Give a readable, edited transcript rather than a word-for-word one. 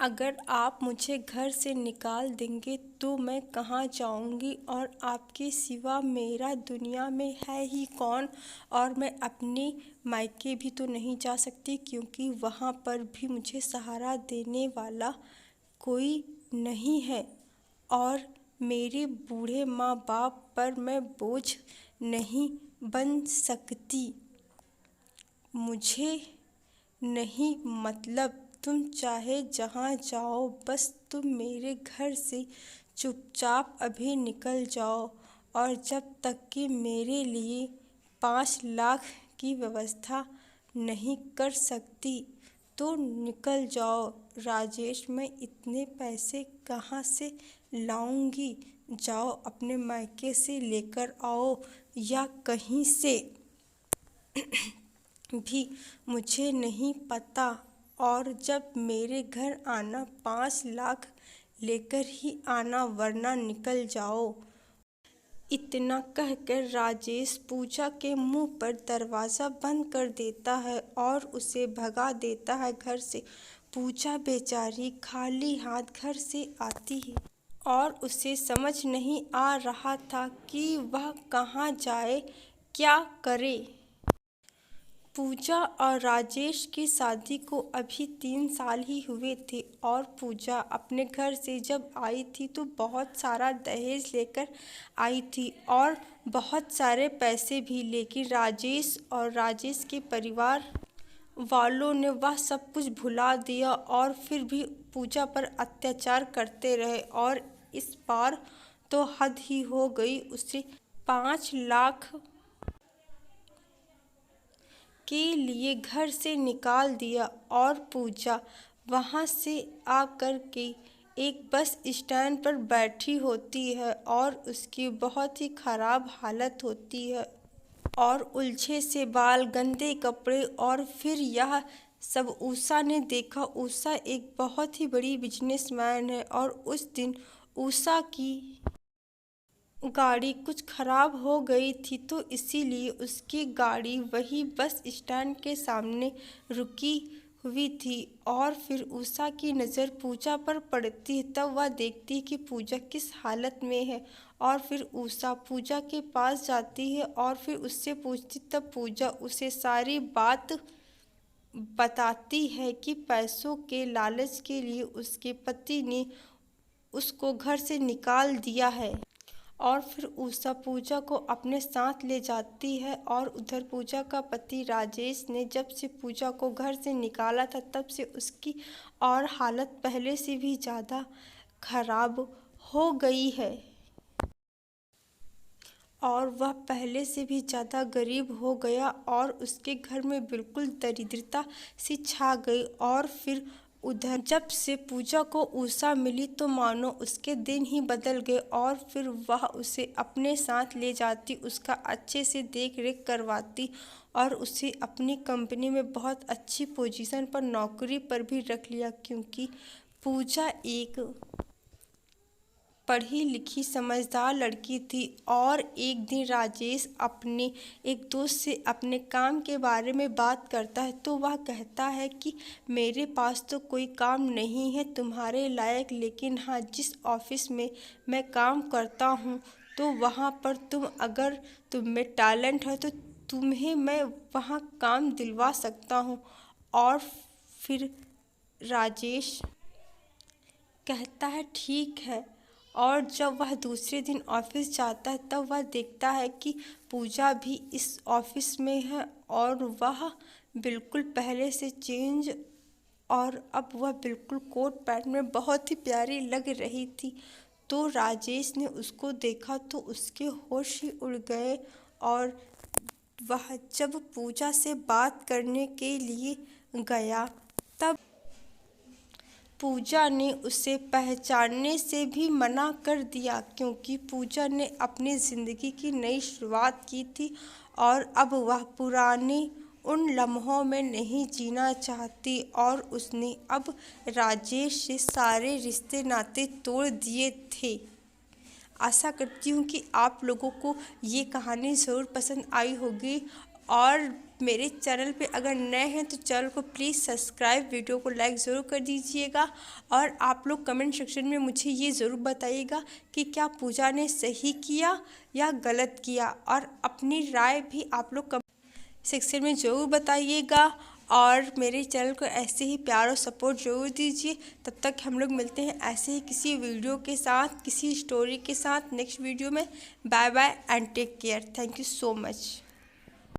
अगर आप मुझे घर से निकाल देंगे तो मैं कहाँ जाऊँगी और आपके सिवा मेरा दुनिया में है ही कौन। और मैं अपने मायके भी तो नहीं जा सकती क्योंकि वहाँ पर भी मुझे सहारा देने वाला कोई नहीं है। और मेरे बूढ़े माँ बाप पर मैं बोझ नहीं बन सकती। मुझे नहीं मतलब तुम चाहे जहाँ जाओ, बस तुम मेरे घर से चुपचाप अभी निकल जाओ। और जब तक कि मेरे लिए 5 लाख की व्यवस्था नहीं कर सकती तो निकल जाओ। राजेश, मैं इतने पैसे कहाँ से लाऊंगी? जाओ अपने मायके से लेकर आओ या कहीं से भी, मुझे नहीं पता। और जब मेरे घर आना 5 लाख लेकर ही आना, वरना निकल जाओ। इतना कहकर राजेश पूजा के मुंह पर दरवाज़ा बंद कर देता है और उसे भगा देता है घर से। पूजा बेचारी खाली हाथ घर से आती है और उसे समझ नहीं आ रहा था कि वह कहाँ जाए, क्या करे। पूजा और राजेश की शादी को अभी 3 साल ही हुए थे और पूजा अपने घर से जब आई थी तो बहुत सारा दहेज लेकर आई थी और बहुत सारे पैसे भी। लेकिन राजेश और राजेश के परिवार वालों ने वह सब कुछ भुला दिया और फिर भी पूजा पर अत्याचार करते रहे। और इस बार तो हद ही हो गई। उसे 5 लाख के लिए घर से निकाल दिया और पूजा वहाँ से आकर के एक बस स्टैंड पर बैठी होती है और उसकी बहुत ही खराब हालत होती है और उलझे से बाल, गंदे कपड़े। और फिर यह सब उषा ने देखा। उषा एक बहुत ही बड़ी बिजनेसमैन है और उस दिन उषा की गाड़ी कुछ खराब हो गई थी तो इसीलिए उसकी गाड़ी वही बस स्टैंड के सामने रुकी हुई थी। और फिर उषा की नज़र पूजा पर पड़ती है, तब वह देखती है कि पूजा किस हालत में है। और फिर उषा पूजा के पास जाती है और फिर उससे पूछती, तब पूजा उसे सारी बात बताती है कि पैसों के लालच के लिए उसके पति ने उसको घर से निकाल दिया है। और फिर उषा पूजा को अपने साथ ले जाती है। और उधर पूजा का पति राजेश ने जब से पूजा को घर से निकाला था तब से उसकी और हालत पहले से भी ज़्यादा खराब हो गई है और वह पहले से भी ज़्यादा गरीब हो गया और उसके घर में बिल्कुल दरिद्रता सी छा गई। और फिर उधर जब से पूजा को उषा मिली तो मानो उसके दिन ही बदल गए और फिर वह उसे अपने साथ ले जाती, उसका अच्छे से देख रेख करवाती और उसे अपनी कंपनी में बहुत अच्छी पोजीशन पर नौकरी पर भी रख लिया। क्योंकि पूजा एक पढ़ी लिखी समझदार लड़की थी। और एक दिन राजेश अपने एक दोस्त से अपने काम के बारे में बात करता है तो वह कहता है कि मेरे पास तो कोई काम नहीं है तुम्हारे लायक, लेकिन हाँ, जिस ऑफिस में मैं काम करता हूँ तो वहाँ पर तुम में टैलेंट है तो तुम्हें मैं वहाँ काम दिलवा सकता हूँ। और फिर राजेश कहता है ठीक है। और जब वह दूसरे दिन ऑफिस जाता है तब वह देखता है कि पूजा भी इस ऑफिस में है और वह बिल्कुल पहले से चेंज और अब वह बिल्कुल कोट पैंट में बहुत ही प्यारी लग रही थी। तो राजेश ने उसको देखा तो उसके होश ही उड़ गए और वह जब पूजा से बात करने के लिए गया तब पूजा ने उसे पहचानने से भी मना कर दिया क्योंकि पूजा ने अपनी ज़िंदगी की नई शुरुआत की थी और अब वह पुराने उन लम्हों में नहीं जीना चाहती। और उसने अब राजेश से सारे रिश्ते नाते तोड़ दिए थे। आशा करती हूँ कि आप लोगों को ये कहानी ज़रूर पसंद आई होगी और मेरे चैनल पे अगर नए हैं तो चैनल को प्लीज़ सब्सक्राइब, वीडियो को लाइक ज़रूर कर दीजिएगा। और आप लोग कमेंट सेक्शन में मुझे ये ज़रूर बताइएगा कि क्या पूजा ने सही किया या गलत किया, और अपनी राय भी आप लोग कमेंट सेक्शन में ज़रूर बताइएगा। और मेरे चैनल को ऐसे ही प्यार और सपोर्ट ज़रूर दीजिए। तब तक हम लोग मिलते हैं ऐसे ही किसी वीडियो के साथ, किसी स्टोरी के साथ नेक्स्ट वीडियो में। Bye bye and take care. Thank you so much.